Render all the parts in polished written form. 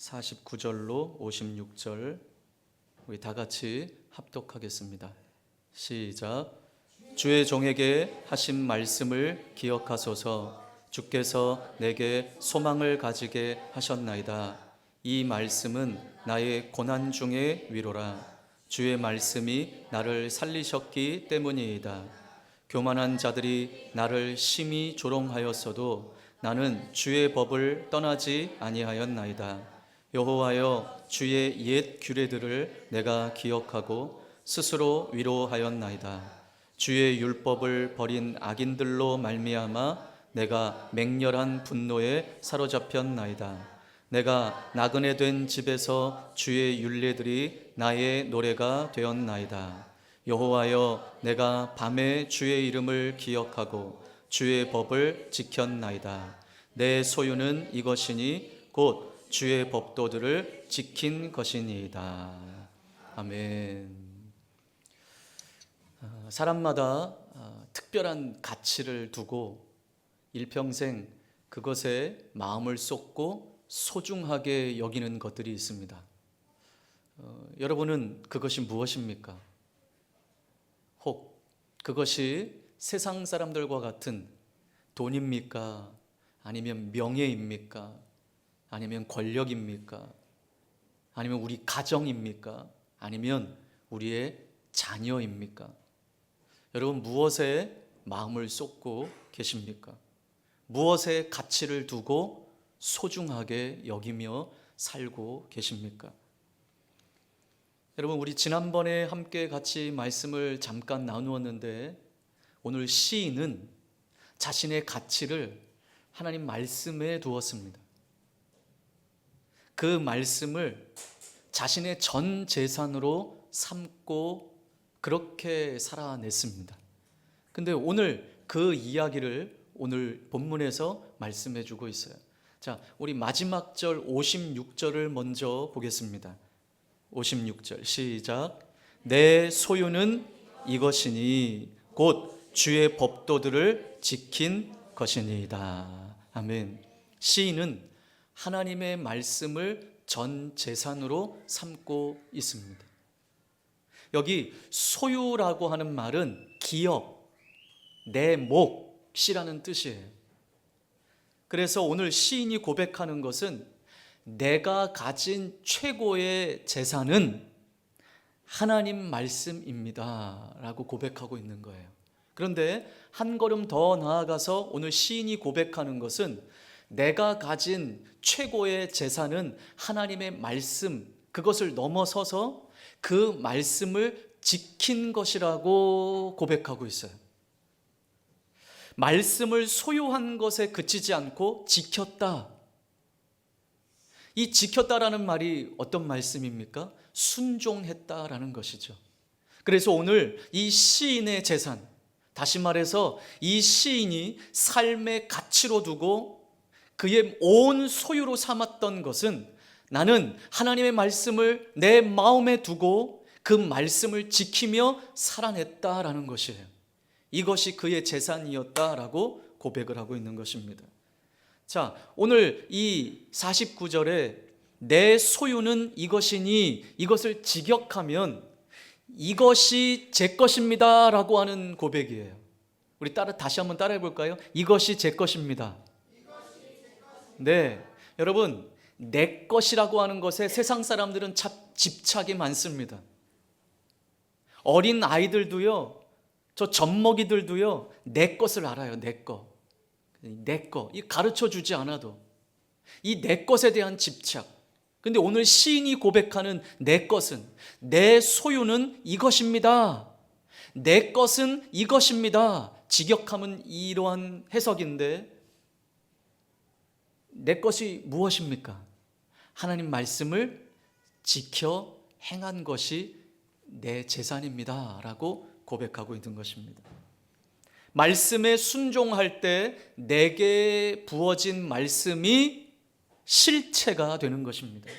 49절로 56절 우리 다 같이 합독하겠습니다. 시작. 주의 종에게 하신 말씀을 기억하소서. 주께서 내게 소망을 가지게 하셨나이다. 이 말씀은 나의 고난 중의 위로라. 주의 말씀이 나를 살리셨기 때문이다. 교만한 자들이 나를 심히 조롱하였어도 나는 주의 법을 떠나지 아니하였나이다. 여호와여, 주의 옛 규례들을 내가 기억하고 스스로 위로하였나이다. 주의 율법을 버린 악인들로 말미암아 내가 맹렬한 분노에 사로잡혔나이다. 내가 나그네 된 집에서 주의 율례들이 나의 노래가 되었나이다. 여호와여, 내가 밤에 주의 이름을 기억하고 주의 법을 지켰나이다. 내 소유는 이것이니 곧 주의 법도들을 지킨 것이니이다. 아멘. 사람마다 특별한 가치를 두고 일평생 그것에 마음을 쏟고 소중하게 여기는 것들이 있습니다. 여러분은 그것이 무엇입니까? 혹 그것이 세상 사람들과 같은 돈입니까? 아니면 명예입니까? 아니면 권력입니까? 아니면 우리 가정입니까? 아니면 우리의 자녀입니까? 여러분, 무엇에 마음을 쏟고 계십니까? 무엇에 가치를 두고 소중하게 여기며 살고 계십니까? 여러분, 우리 지난번에 함께 같이 말씀을 잠깐 나누었는데 오늘 시인은 자신의 가치를 하나님 말씀에 두었습니다. 그 말씀을 자신의 전 재산으로 삼고 그렇게 살아냈습니다. 근데 오늘 그 이야기를 오늘 본문에서 말씀해 주고 있어요. 자, 우리 마지막 절 56절을 먼저 보겠습니다. 56절 시작. 내 소유는 이것이니 곧 주의 법도들을 지킨 것이니이다. 아멘. 시인은 하나님의 말씀을 전 재산으로 삼고 있습니다. 여기 소유라고 하는 말은 기업, 내 몫이라는 뜻이에요. 그래서 오늘 시인이 고백하는 것은 내가 가진 최고의 재산은 하나님 말씀입니다 라고 고백하고 있는 거예요. 그런데 한 걸음 더 나아가서 오늘 시인이 고백하는 것은 내가 가진 최고의 재산은 하나님의 말씀, 그것을 넘어서서 그 말씀을 지킨 것이라고 고백하고 있어요. 말씀을 소유한 것에 그치지 않고 지켰다. 이 지켰다라는 말이 어떤 말씀입니까? 순종했다라는 것이죠. 그래서 오늘 이 시인의 재산, 다시 말해서 이 시인이 삶의 가치로 두고 그의 온 소유로 삼았던 것은 나는 하나님의 말씀을 내 마음에 두고 그 말씀을 지키며 살아냈다라는 것이에요. 이것이 그의 재산이었다라고 고백을 하고 있는 것입니다. 자, 오늘 이 49절에 내 소유는 이것이니 이것을 직역하면 이것이 제 것입니다 라고 하는 고백이에요. 우리 다시 한번 따라해 볼까요? 이것이 제 것입니다. 네, 여러분, 내 것이라고 하는 것에 세상 사람들은 참 집착이 많습니다. 어린 아이들도요, 저 젖먹이들도요, 내 것을 알아요. 내 거. 이 가르쳐 주지 않아도 이 내 것에 대한 집착. 근데 오늘 시인이 고백하는 내 것은, 내 소유는 이것입니다. 내 것은 이것입니다. 직역하면 이러한 해석인데 내 것이 무엇입니까? 하나님 말씀을 지켜 행한 것이 내 재산입니다 라고 고백하고 있는 것입니다. 말씀에 순종할 때 내게 부어진 말씀이 실체가 되는 것입니다.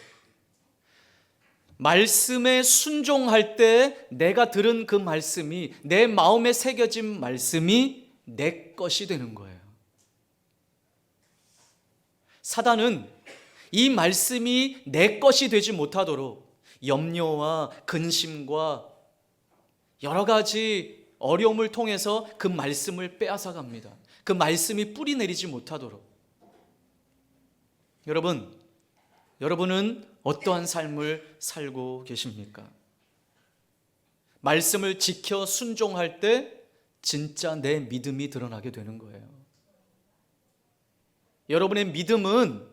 말씀에 순종할 때 내가 들은 그 말씀이, 내 마음에 새겨진 말씀이 내 것이 되는 거예요. 사단은 이 말씀이 내 것이 되지 못하도록 염려와 근심과 여러 가지 어려움을 통해서 그 말씀을 빼앗아 갑니다. 그 말씀이 뿌리 내리지 못하도록. 여러분은 어떠한 삶을 살고 계십니까? 말씀을 지켜 순종할 때 진짜 내 믿음이 드러나게 되는 거예요. 여러분의 믿음은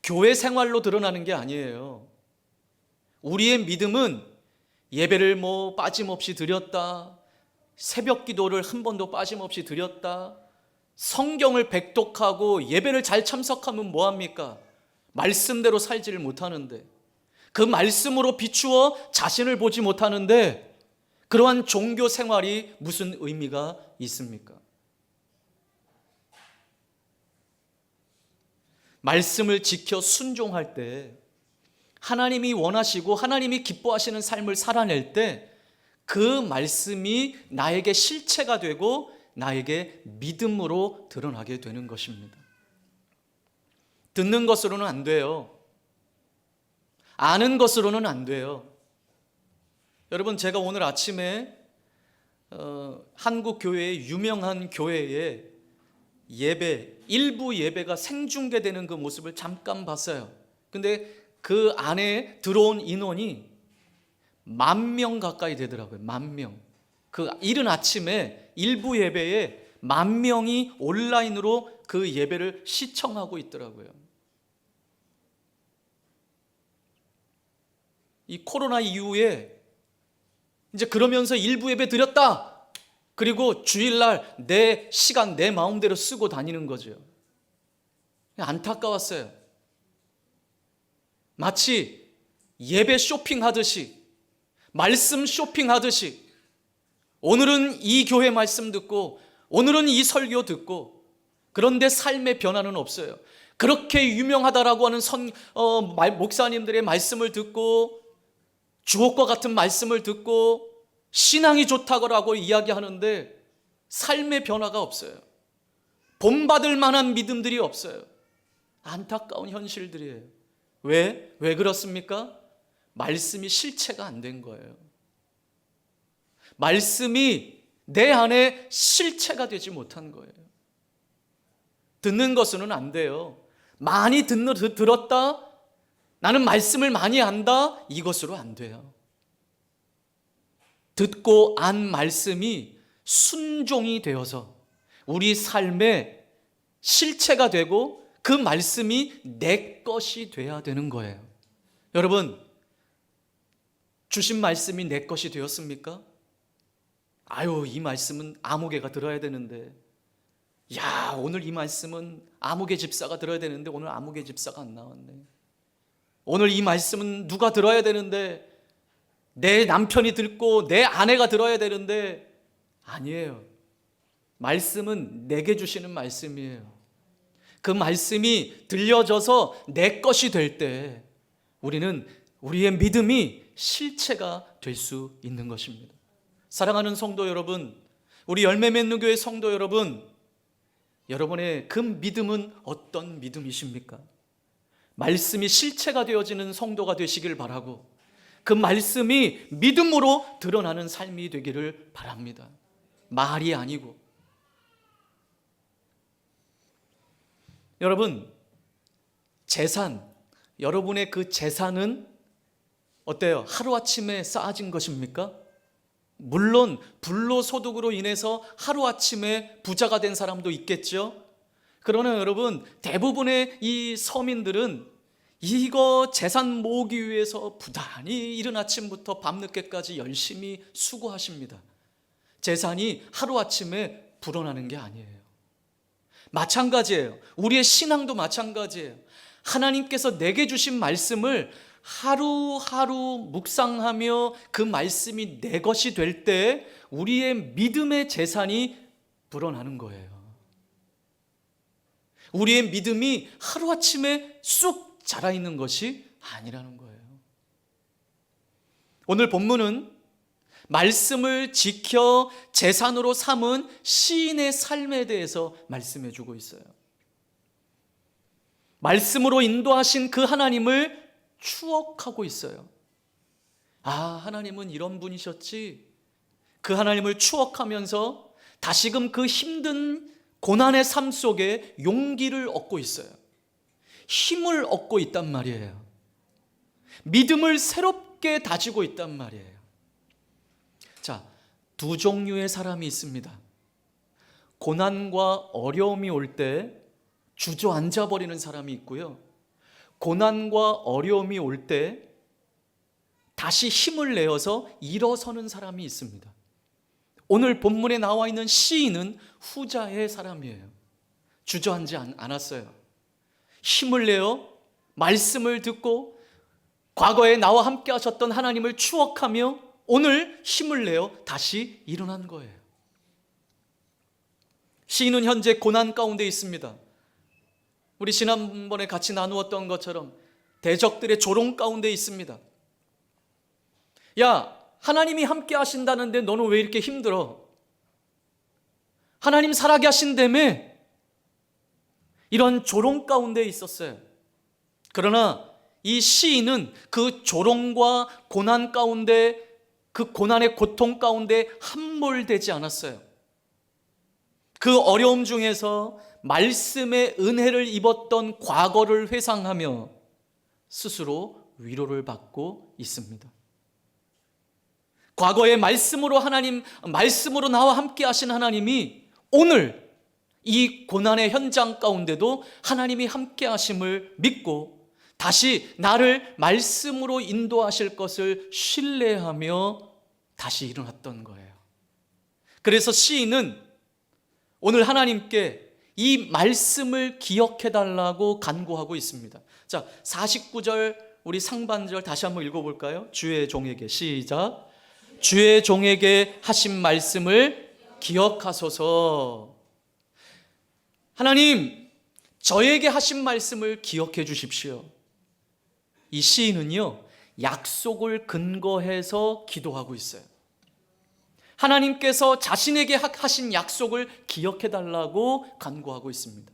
교회 생활로 드러나는 게 아니에요. 우리의 믿음은 예배를 빠짐없이 드렸다, 새벽 기도를 한 번도 빠짐없이 드렸다, 성경을 백독하고 예배를 잘 참석하면 뭐합니까? 말씀대로 살지를 못하는데, 그 말씀으로 비추어 자신을 보지 못하는데 그러한 종교 생활이 무슨 의미가 있습니까? 말씀을 지켜 순종할 때 하나님이 원하시고 하나님이 기뻐하시는 삶을 살아낼 때 그 말씀이 나에게 실체가 되고 나에게 믿음으로 드러나게 되는 것입니다. 듣는 것으로는 안 돼요. 아는 것으로는 안 돼요. 여러분, 제가 오늘 아침에 한국 교회의 유명한 교회의 일부 예배가 생중계되는 그 모습을 잠깐 봤어요. 근데 그 안에 들어온 인원이 10,000명 가까이 되더라고요. 10,000명. 그 이른 아침에 일부 예배에 10,000명이 온라인으로 그 예배를 시청하고 있더라고요. 이 코로나 이후에 이제 그러면서 일부 예배 드렸다, 그리고 주일날 내 시간 내 마음대로 쓰고 다니는 거죠. 안타까웠어요. 마치 예배 쇼핑하듯이, 말씀 쇼핑하듯이, 오늘은 이 교회 말씀 듣고 오늘은 이 설교 듣고, 그런데 삶의 변화는 없어요. 그렇게 유명하다라고 하는 목사님들의 말씀을 듣고 주옥과 같은 말씀을 듣고 신앙이 좋다고 이야기하는데 삶의 변화가 없어요. 본받을 만한 믿음들이 없어요. 안타까운 현실들이에요. 왜 그렇습니까? 말씀이 실체가 안 된 거예요. 말씀이 내 안에 실체가 되지 못한 거예요. 듣는 것으로는 안 돼요. 많이 들었다, 나는 말씀을 많이 안다, 이것으로 안 돼요. 듣고 안 말씀이 순종이 되어서 우리 삶의 실체가 되고 그 말씀이 내 것이 돼야 되는 거예요. 여러분, 주신 말씀이 내 것이 되었습니까? 이 말씀은 아무개가 들어야 되는데, 오늘 이 말씀은 아무개 집사가 들어야 되는데 오늘 아무개 집사가 안 나왔네. 오늘 이 말씀은 누가 들어야 되는데 내 남편이 듣고 내 아내가 들어야 되는데, 아니에요. 말씀은 내게 주시는 말씀이에요. 그 말씀이 들려져서 내 것이 될 때 우리는 우리의 믿음이 실체가 될 수 있는 것입니다. 사랑하는 성도 여러분, 우리 열매 맺는 교회 성도 여러분, 여러분의 그 믿음은 어떤 믿음이십니까? 말씀이 실체가 되어지는 성도가 되시길 바라고, 그 말씀이 믿음으로 드러나는 삶이 되기를 바랍니다. 말이 아니고. 여러분, 여러분의 그 재산은 어때요? 하루아침에 쌓아진 것입니까? 물론 불로소득으로 인해서 하루아침에 부자가 된 사람도 있겠죠. 그러나 여러분, 대부분의 이 서민들은 이거 재산 모으기 위해서 부단히 이른 아침부터 밤늦게까지 열심히 수고하십니다. 재산이 하루아침에 불어나는 게 아니에요. 마찬가지예요. 우리의 신앙도 마찬가지예요. 하나님께서 내게 주신 말씀을 하루하루 묵상하며 그 말씀이 내 것이 될 때 우리의 믿음의 재산이 불어나는 거예요. 우리의 믿음이 하루아침에 쑥 자라있는 것이 아니라는 거예요. 오늘 본문은 말씀을 지켜 재산으로 삼은 시인의 삶에 대해서 말씀해 주고 있어요. 말씀으로 인도하신 그 하나님을 추억하고 있어요. 아, 하나님은 이런 분이셨지. 그 하나님을 추억하면서 다시금 그 힘든 고난의 삶 속에 용기를 얻고 있어요. 힘을 얻고 있단 말이에요. 믿음을 새롭게 다지고 있단 말이에요. 자, 두 종류의 사람이 있습니다. 고난과 어려움이 올 때 주저앉아 버리는 사람이 있고요. 고난과 어려움이 올 때 다시 힘을 내어서 일어서는 사람이 있습니다. 오늘 본문에 나와 있는 시인은 후자의 사람이에요. 주저앉지 않았어요. 힘을 내어 말씀을 듣고 과거에 나와 함께 하셨던 하나님을 추억하며 오늘 힘을 내어 다시 일어난 거예요. 시인은 현재 고난 가운데 있습니다. 우리 지난번에 같이 나누었던 것처럼 대적들의 조롱 가운데 있습니다. 야, 하나님이 함께 하신다는데 너는 왜 이렇게 힘들어? 하나님 살아계 하신다며? 이런 조롱 가운데 있었어요. 그러나 이 시인은 그 조롱과 고난 가운데, 그 고난의 고통 가운데 함몰되지 않았어요. 그 어려움 중에서 말씀의 은혜를 입었던 과거를 회상하며 스스로 위로를 받고 있습니다. 과거의 말씀으로 나와 함께 하신 하나님이 오늘 이 고난의 현장 가운데도 하나님이 함께 하심을 믿고 다시 나를 말씀으로 인도하실 것을 신뢰하며 다시 일어났던 거예요. 그래서 시인은 오늘 하나님께 이 말씀을 기억해달라고 간구하고 있습니다. 자, 49절 우리 상반절 다시 한번 읽어볼까요? 주의 종에게, 시작. 주의 종에게 하신 말씀을 기억하소서. 하나님, 저에게 하신 말씀을 기억해 주십시오. 이 시인은요, 약속을 근거해서 기도하고 있어요. 하나님께서 자신에게 하신 약속을 기억해 달라고 간구하고 있습니다.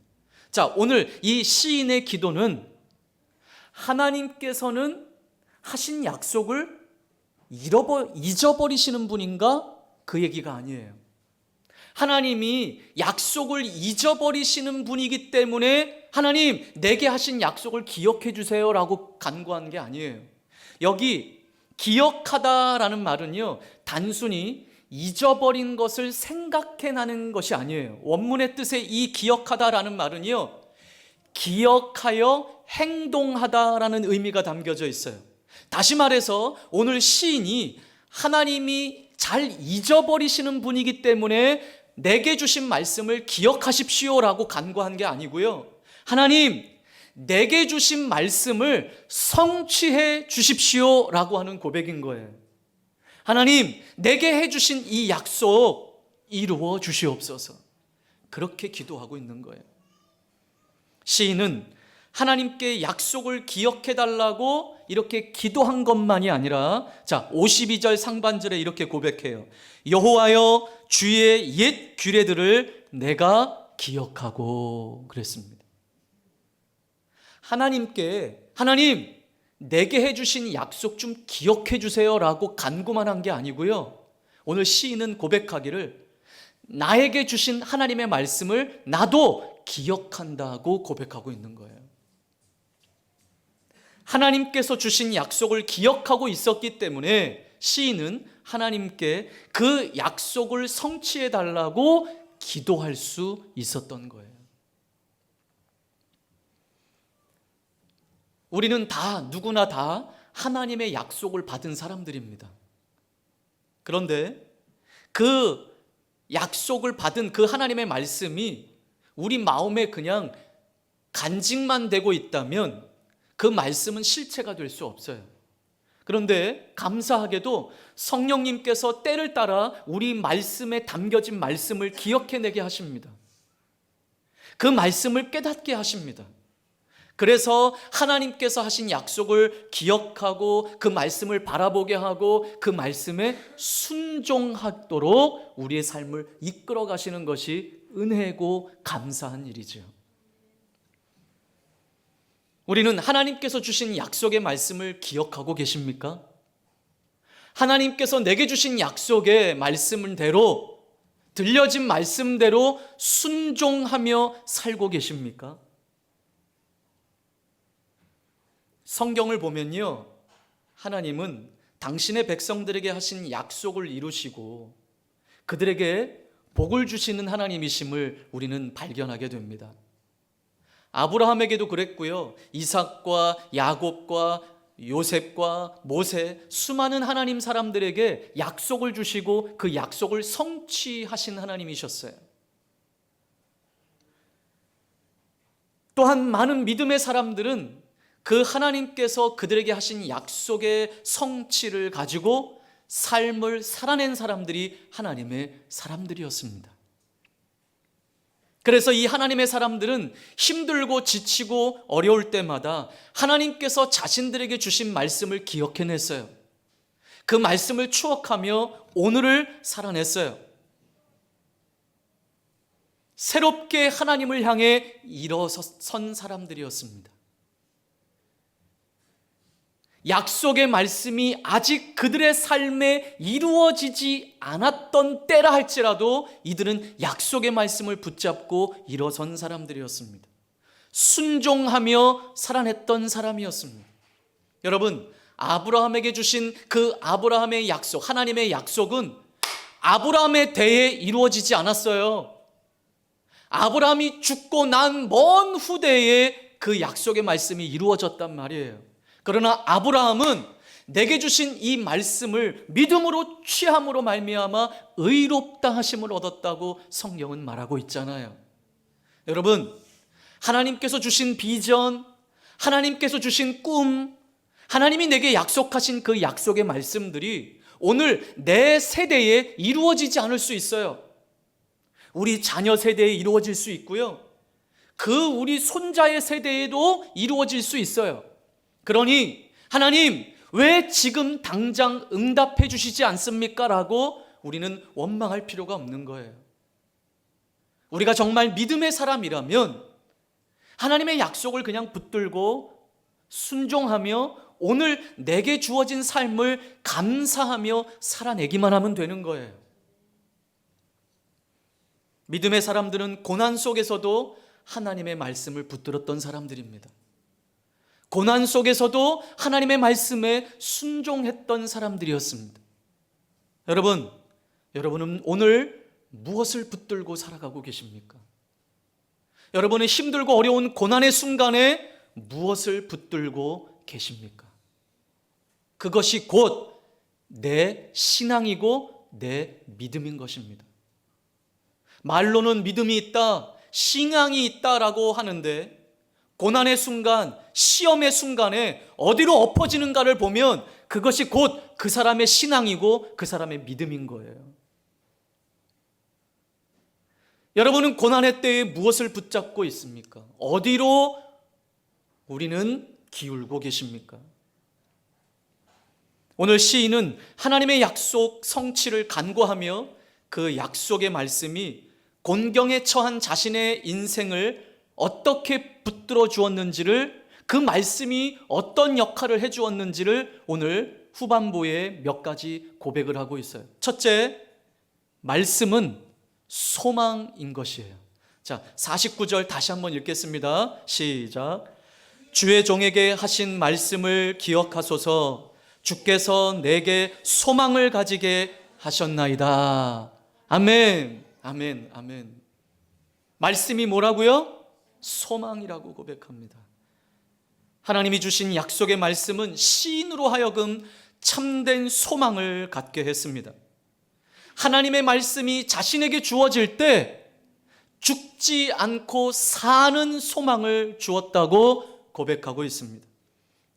자, 오늘 이 시인의 기도는 하나님께서는 하신 약속을 잊어버리시는 분인가? 그 얘기가 아니에요. 하나님이 약속을 잊어버리시는 분이기 때문에 하나님, 내게 하신 약속을 기억해 주세요 라고 간구하는 게 아니에요. 여기 기억하다라는 말은요, 단순히 잊어버린 것을 생각해나는 것이 아니에요. 원문의 뜻의 이 기억하다라는 말은요, 기억하여 행동하다라는 의미가 담겨져 있어요. 다시 말해서 오늘 시인이 하나님이 잘 잊어버리시는 분이기 때문에 내게 주신 말씀을 기억하십시오라고 간구한 게 아니고요, 하나님, 내게 주신 말씀을 성취해 주십시오라고 하는 고백인 거예요. 하나님, 내게 해주신 이 약속 이루어 주시옵소서. 그렇게 기도하고 있는 거예요. 시인은 하나님께 약속을 기억해 달라고 이렇게 기도한 것만이 아니라, 자, 52절 상반절에 이렇게 고백해요. 여호와여, 주의 옛 규례들을 내가 기억하고 그랬습니다. 하나님께, 하나님, 내게 해주신 약속 좀 기억해 주세요라고 간구만 한 게 아니고요, 오늘 시인은 고백하기를 나에게 주신 하나님의 말씀을 나도 기억한다고 고백하고 있는 거예요. 하나님께서 주신 약속을 기억하고 있었기 때문에 시인은 하나님께 그 약속을 성취해 달라고 기도할 수 있었던 거예요. 우리는 누구나 다 하나님의 약속을 받은 사람들입니다. 그런데 그 약속을 받은 그 하나님의 말씀이 우리 마음에 그냥 간직만 되고 있다면 그 말씀은 실체가 될 수 없어요. 그런데 감사하게도 성령님께서 때를 따라 우리 말씀에 담겨진 말씀을 기억해내게 하십니다. 그 말씀을 깨닫게 하십니다. 그래서 하나님께서 하신 약속을 기억하고 그 말씀을 바라보게 하고 그 말씀에 순종하도록 우리의 삶을 이끌어 가시는 것이 은혜고 감사한 일이죠. 우리는 하나님께서 주신 약속의 말씀을 기억하고 계십니까? 하나님께서 내게 주신 약속의 말씀대로, 들려진 말씀대로 순종하며 살고 계십니까? 성경을 보면요, 하나님은 당신의 백성들에게 하신 약속을 이루시고 그들에게 복을 주시는 하나님이심을 우리는 발견하게 됩니다. 아브라함에게도 그랬고요, 이삭과 야곱과 요셉과 모세, 수많은 하나님 사람들에게 약속을 주시고 그 약속을 성취하신 하나님이셨어요. 또한 많은 믿음의 사람들은 그 하나님께서 그들에게 하신 약속의 성취를 가지고 삶을 살아낸 사람들이 하나님의 사람들이었습니다. 그래서 이 하나님의 사람들은 힘들고 지치고 어려울 때마다 하나님께서 자신들에게 주신 말씀을 기억해냈어요. 그 말씀을 추억하며 오늘을 살아냈어요. 새롭게 하나님을 향해 일어선 사람들이었습니다. 약속의 말씀이 아직 그들의 삶에 이루어지지 않았던 때라 할지라도 이들은 약속의 말씀을 붙잡고 일어선 사람들이었습니다. 순종하며 살아냈던 사람이었습니다. 여러분, 아브라함에게 주신 그 아브라함의 약속, 하나님의 약속은 아브라함의 대에 이루어지지 않았어요. 아브라함이 죽고 난 먼 후대에 그 약속의 말씀이 이루어졌단 말이에요. 그러나 아브라함은 내게 주신 이 말씀을 믿음으로 취함으로 말미암아 의롭다 하심을 얻었다고 성경은 말하고 있잖아요. 여러분, 하나님께서 주신 비전, 하나님께서 주신 꿈, 하나님이 내게 약속하신 그 약속의 말씀들이 오늘 내 세대에 이루어지지 않을 수 있어요. 우리 자녀 세대에 이루어질 수 있고요, 그 우리 손자의 세대에도 이루어질 수 있어요. 그러니 하나님, 왜 지금 당장 응답해 주시지 않습니까? 라고 우리는 원망할 필요가 없는 거예요. 우리가 정말 믿음의 사람이라면 하나님의 약속을 그냥 붙들고 순종하며 오늘 내게 주어진 삶을 감사하며 살아내기만 하면 되는 거예요. 믿음의 사람들은 고난 속에서도 하나님의 말씀을 붙들었던 사람들입니다. 고난 속에서도 하나님의 말씀에 순종했던 사람들이었습니다. 여러분은 오늘 무엇을 붙들고 살아가고 계십니까? 여러분은 힘들고 어려운 고난의 순간에 무엇을 붙들고 계십니까? 그것이 곧 내 신앙이고 내 믿음인 것입니다. 말로는 믿음이 있다, 신앙이 있다라고 하는데 고난의 순간, 시험의 순간에 어디로 엎어지는가를 보면 그것이 곧 그 사람의 신앙이고 그 사람의 믿음인 거예요. 여러분은 고난의 때에 무엇을 붙잡고 있습니까? 어디로 우리는 기울고 계십니까? 오늘 시인은 하나님의 약속 성취를 간구하며 그 약속의 말씀이 곤경에 처한 자신의 인생을 어떻게 붙들어 주었는지를, 그 말씀이 어떤 역할을 해 주었는지를 오늘 후반부에 몇 가지 고백을 하고 있어요. 첫째, 말씀은 소망인 것이에요. 자, 49절 다시 한번 읽겠습니다. 시작. 주의 종에게 하신 말씀을 기억하소서. 주께서 내게 소망을 가지게 하셨나이다. 아멘, 아멘, 아멘. 말씀이 뭐라고요? 소망이라고 고백합니다. 하나님이 주신 약속의 말씀은 시인으로 하여금 참된 소망을 갖게 했습니다. 하나님의 말씀이 자신에게 주어질 때 죽지 않고 사는 소망을 주었다고 고백하고 있습니다.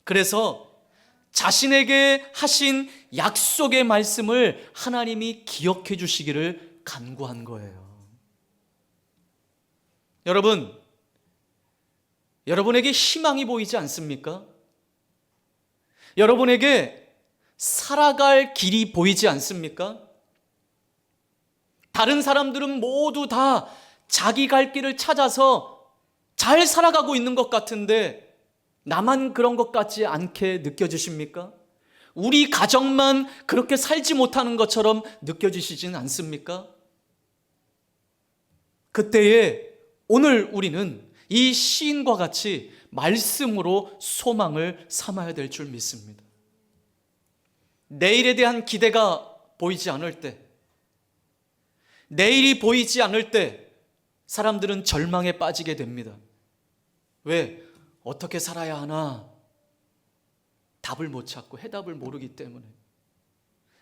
그래서 자신에게 하신 약속의 말씀을 하나님이 기억해 주시기를 간구한 거예요. 여러분에게 희망이 보이지 않습니까? 여러분에게 살아갈 길이 보이지 않습니까? 다른 사람들은 모두 다 자기 갈 길을 찾아서 잘 살아가고 있는 것 같은데 나만 그런 것 같지 않게 느껴지십니까? 우리 가정만 그렇게 살지 못하는 것처럼 느껴지시지는 않습니까? 그때에 오늘 우리는 이 시인과 같이 말씀으로 소망을 삼아야 될 줄 믿습니다. 내일에 대한 기대가 보이지 않을 때, 내일이 보이지 않을 때 사람들은 절망에 빠지게 됩니다. 왜? 어떻게 살아야 하나? 답을 못 찾고 해답을 모르기 때문에.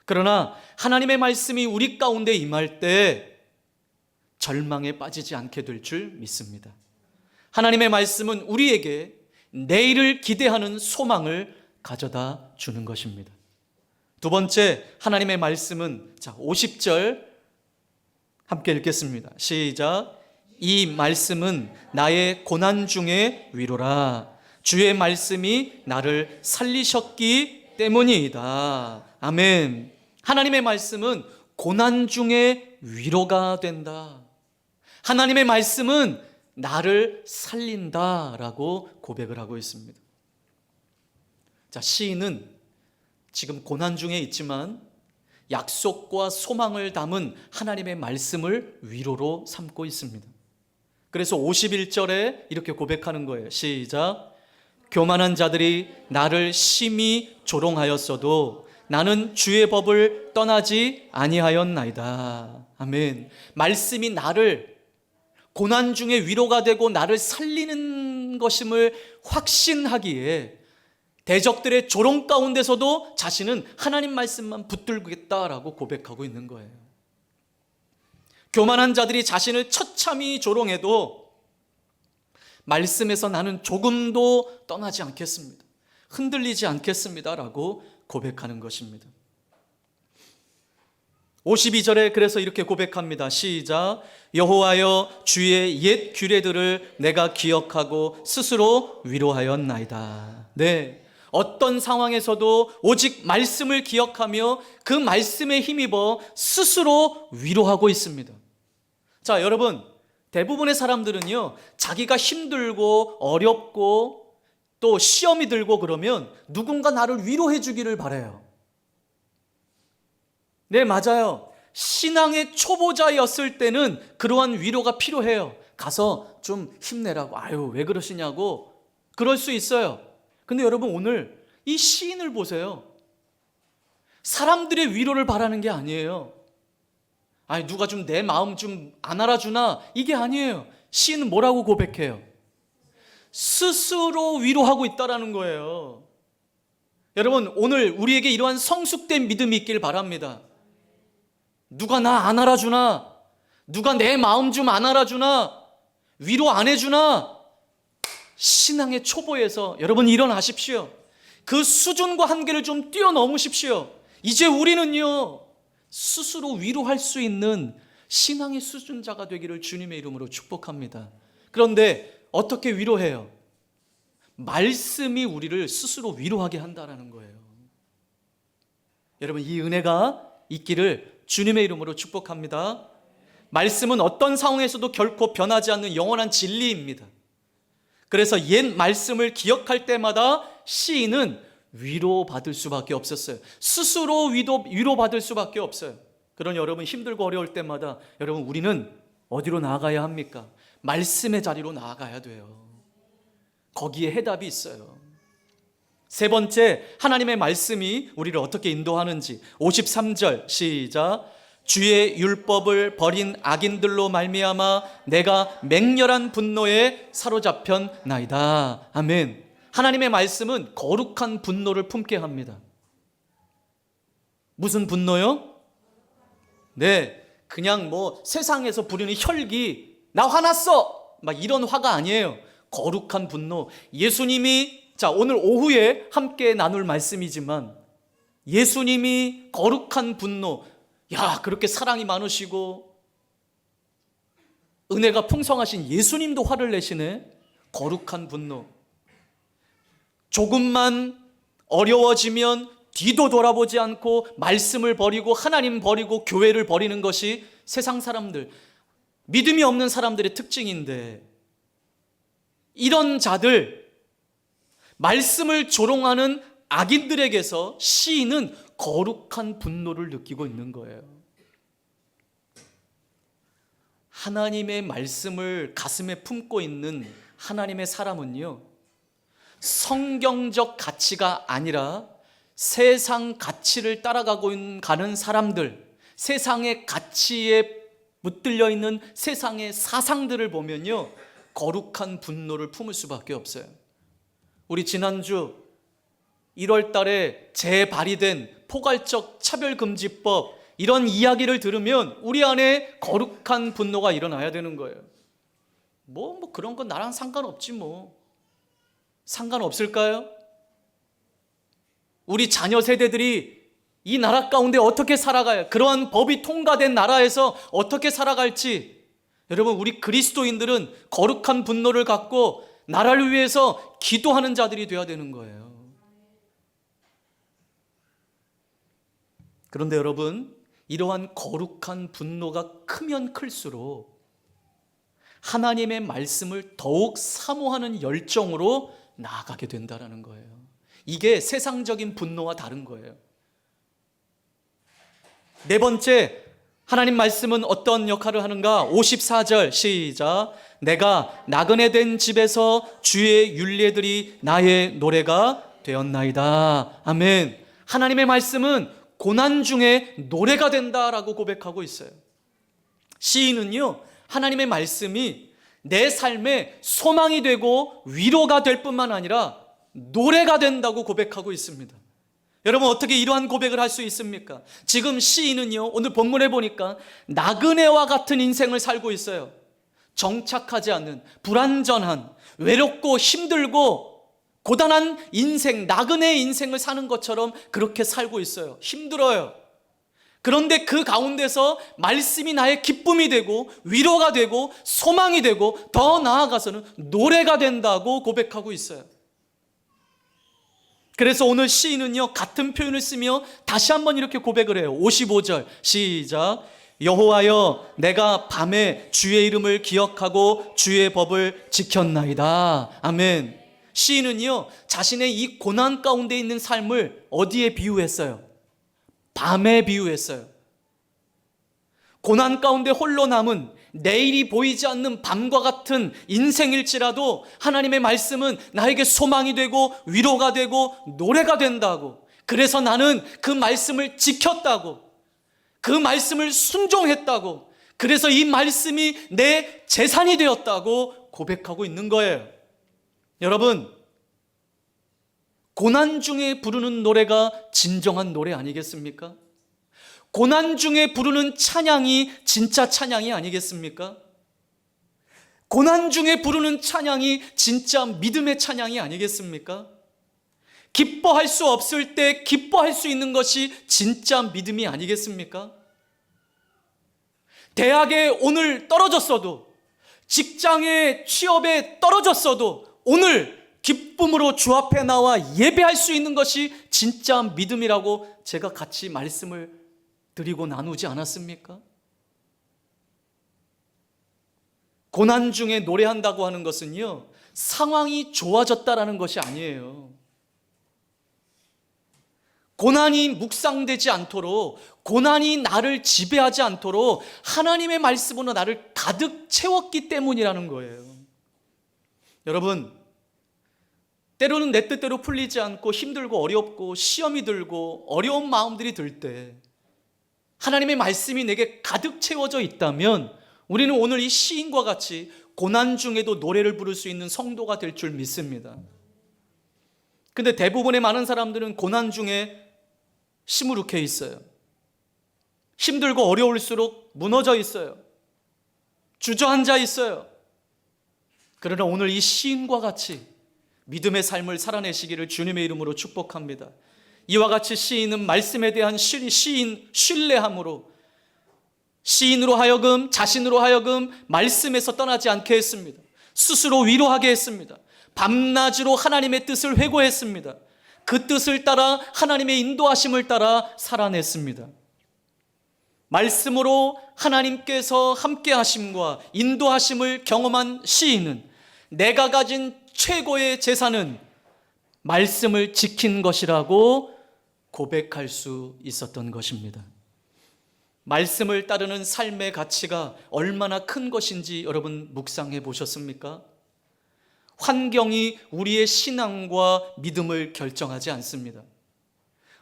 그러나 하나님의 말씀이 우리 가운데 임할 때 절망에 빠지지 않게 될 줄 믿습니다. 하나님의 말씀은 우리에게 내일을 기대하는 소망을 가져다 주는 것입니다. 두 번째, 하나님의 말씀은 50절 함께 읽겠습니다. 시작. 이 말씀은 나의 고난 중에 위로라. 주의 말씀이 나를 살리셨기 때문이다. 아멘. 하나님의 말씀은 고난 중에 위로가 된다. 하나님의 말씀은 나를 살린다라고 고백을 하고 있습니다. 자, 시인은 지금 고난 중에 있지만 약속과 소망을 담은 하나님의 말씀을 위로로 삼고 있습니다. 그래서 51절에 이렇게 고백하는 거예요. 시작. 교만한 자들이 나를 심히 조롱하였어도 나는 주의 법을 떠나지 아니하였나이다. 아멘. 말씀이 나를 고난 중에 위로가 되고 나를 살리는 것임을 확신하기에 대적들의 조롱 가운데서도 자신은 하나님 말씀만 붙들겠다라고 고백하고 있는 거예요. 교만한 자들이 자신을 처참히 조롱해도 말씀에서 나는 조금도 떠나지 않겠습니다. 흔들리지 않겠습니다라고 고백하는 것입니다. 52절에 그래서 이렇게 고백합니다. 시작. 여호와여, 주의 옛 규례들을 내가 기억하고 스스로 위로하였나이다. 네, 어떤 상황에서도 오직 말씀을 기억하며 그 말씀에 힘입어 스스로 위로하고 있습니다. 자, 여러분, 대부분의 사람들은요, 자기가 힘들고 어렵고 또 시험이 들고 그러면 누군가 나를 위로해 주기를 바라요. 네, 맞아요. 신앙의 초보자였을 때는 그러한 위로가 필요해요. 가서 좀 힘내라고. 아유, 왜 그러시냐고 그럴 수 있어요. 근데 여러분, 오늘 이 시인을 보세요. 사람들의 위로를 바라는 게 아니에요. 아니, 누가 좀 내 마음 좀 안 알아주나? 이게 아니에요. 시인은 뭐라고 고백해요? 스스로 위로하고 있다라는 거예요. 여러분, 오늘 우리에게 이러한 성숙된 믿음이 있길 바랍니다. 누가 나 안 알아주나? 누가 내 마음 좀 안 알아주나? 위로 안 해주나? 신앙의 초보에서 여러분 일어나십시오. 그 수준과 한계를 좀 뛰어넘으십시오. 이제 우리는요, 스스로 위로할 수 있는 신앙의 수준자가 되기를 주님의 이름으로 축복합니다. 그런데 어떻게 위로해요? 말씀이 우리를 스스로 위로하게 한다는 거예요. 여러분, 이 은혜가 있기를 주님의 이름으로 축복합니다. 말씀은 어떤 상황에서도 결코 변하지 않는 영원한 진리입니다. 그래서 옛 말씀을 기억할 때마다 시인은 위로받을 수밖에 없었어요. 스스로 위로받을 수밖에 없어요. 그러니 여러분, 힘들고 어려울 때마다 여러분, 우리는 어디로 나아가야 합니까? 말씀의 자리로 나아가야 돼요. 거기에 해답이 있어요. 세 번째, 하나님의 말씀이 우리를 어떻게 인도하는지 53절 시작. 주의 율법을 버린 악인들로 말미암아 내가 맹렬한 분노에 사로잡혔나이다. 아멘. 하나님의 말씀은 거룩한 분노를 품게 합니다. 무슨 분노요? 네, 그냥 뭐 세상에서 부리는 혈기, 나 화났어, 막 이런 화가 아니에요. 거룩한 분노. 예수님이, 자, 오늘 오후에 함께 나눌 말씀이지만 예수님이 거룩한 분노, 야, 그렇게 사랑이 많으시고 은혜가 풍성하신 예수님도 화를 내시네. 거룩한 분노. 조금만 어려워지면 뒤도 돌아보지 않고 말씀을 버리고 하나님 버리고 교회를 버리는 것이 세상 사람들, 믿음이 없는 사람들의 특징인데, 이런 자들, 말씀을 조롱하는 악인들에게서 시인은 거룩한 분노를 느끼고 있는 거예요. 하나님의 말씀을 가슴에 품고 있는 하나님의 사람은요, 성경적 가치가 아니라 세상 가치를 따라가고 가는 사람들, 세상의 가치에 붙들려 있는 세상의 사상들을 보면요, 거룩한 분노를 품을 수밖에 없어요. 우리 지난주 1월 달에 재발의된 포괄적 차별금지법, 이런 이야기를 들으면 우리 안에 거룩한 분노가 일어나야 되는 거예요. 뭐 그런 건 나랑 상관없지 뭐. 상관없을까요? 우리 자녀 세대들이 이 나라 가운데 어떻게 살아가요? 그러한 법이 통과된 나라에서 어떻게 살아갈지, 여러분, 우리 그리스도인들은 거룩한 분노를 갖고 나라를 위해서 기도하는 자들이 되어야 되는 거예요. 그런데 여러분, 이러한 거룩한 분노가 크면 클수록 하나님의 말씀을 더욱 사모하는 열정으로 나아가게 된다는 거예요. 이게 세상적인 분노와 다른 거예요. 네 번째, 하나님 말씀은 어떤 역할을 하는가? 54절 시작. 내가 나그네 된 집에서 주의 율례들이 나의 노래가 되었나이다. 아멘. 하나님의 말씀은 고난 중에 노래가 된다라고 고백하고 있어요. 시인은요, 하나님의 말씀이 내 삶에 소망이 되고 위로가 될 뿐만 아니라 노래가 된다고 고백하고 있습니다. 여러분, 어떻게 이러한 고백을 할 수 있습니까? 지금 시인은요, 오늘 본문에 보니까 나그네와 같은 인생을 살고 있어요. 정착하지 않는, 불완전한, 외롭고 힘들고 고단한 인생, 나그네의 인생을 사는 것처럼 그렇게 살고 있어요. 힘들어요. 그런데 그 가운데서 말씀이 나의 기쁨이 되고 위로가 되고 소망이 되고 더 나아가서는 노래가 된다고 고백하고 있어요. 그래서 오늘 시인은요, 같은 표현을 쓰며 다시 한번 이렇게 고백을 해요. 55절 시작. 여호와여, 내가 밤에 주의 이름을 기억하고 주의 법을 지켰나이다. 아멘. 시인은요, 자신의 이 고난 가운데 있는 삶을 어디에 비유했어요? 밤에 비유했어요. 고난 가운데 홀로 남은, 내일이 보이지 않는 밤과 같은 인생일지라도 하나님의 말씀은 나에게 소망이 되고 위로가 되고 노래가 된다고, 그래서 나는 그 말씀을 지켰다고, 그 말씀을 순종했다고, 그래서 이 말씀이 내 재산이 되었다고 고백하고 있는 거예요. 여러분, 고난 중에 부르는 노래가 진정한 노래 아니겠습니까? 고난 중에 부르는 찬양이 진짜 찬양이 아니겠습니까? 고난 중에 부르는 찬양이 진짜 믿음의 찬양이 아니겠습니까? 기뻐할 수 없을 때 기뻐할 수 있는 것이 진짜 믿음이 아니겠습니까? 대학에 오늘 떨어졌어도, 직장에 취업에 떨어졌어도 오늘 기쁨으로 주 앞에 나와 예배할 수 있는 것이 진짜 믿음이라고 제가 같이 말씀을 드리고 나누지 않았습니까? 고난 중에 노래한다고 하는 것은요, 상황이 좋아졌다라는 것이 아니에요. 고난이 묵상되지 않도록, 고난이 나를 지배하지 않도록 하나님의 말씀으로 나를 가득 채웠기 때문이라는 거예요. 여러분, 때로는 내 뜻대로 풀리지 않고 힘들고 어렵고 시험이 들고 어려운 마음들이 들 때 하나님의 말씀이 내게 가득 채워져 있다면 우리는 오늘 이 시인과 같이 고난 중에도 노래를 부를 수 있는 성도가 될 줄 믿습니다. 근데 대부분의 많은 사람들은 고난 중에 시무룩해 있어요. 힘들고 어려울수록 무너져 있어요. 주저앉아 있어요. 그러나 오늘 이 시인과 같이 믿음의 삶을 살아내시기를 주님의 이름으로 축복합니다. 이와 같이 시인은 말씀에 대한 신뢰함으로 시인으로 하여금, 자신으로 하여금 말씀에서 떠나지 않게 했습니다. 스스로 위로하게 했습니다. 밤낮으로 하나님의 뜻을 회고했습니다. 그 뜻을 따라 하나님의 인도하심을 따라 살아냈습니다. 말씀으로 하나님께서 함께 하심과 인도하심을 경험한 시인은 내가 가진 최고의 재산은 말씀을 지킨 것이라고 고백할 수 있었던 것입니다. 말씀을 따르는 삶의 가치가 얼마나 큰 것인지 여러분 묵상해 보셨습니까? 환경이 우리의 신앙과 믿음을 결정하지 않습니다.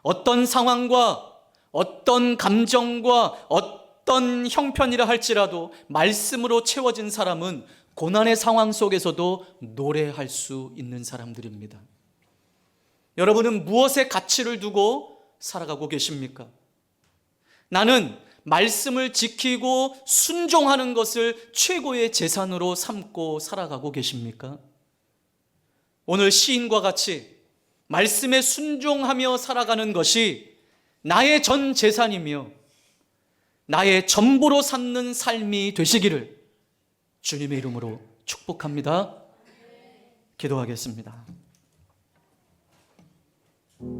어떤 상황과 어떤 감정과 어떤 형편이라 할지라도 말씀으로 채워진 사람은 고난의 상황 속에서도 노래할 수 있는 사람들입니다. 여러분은 무엇에 가치를 두고 살아가고 계십니까? 나는 말씀을 지키고 순종하는 것을 최고의 재산으로 삼고 살아가고 계십니까? 오늘 시인과 같이 말씀에 순종하며 살아가는 것이 나의 전 재산이며 나의 전부로 삼는 삶이 되시기를 주님의 이름으로 축복합니다. 기도하겠습니다.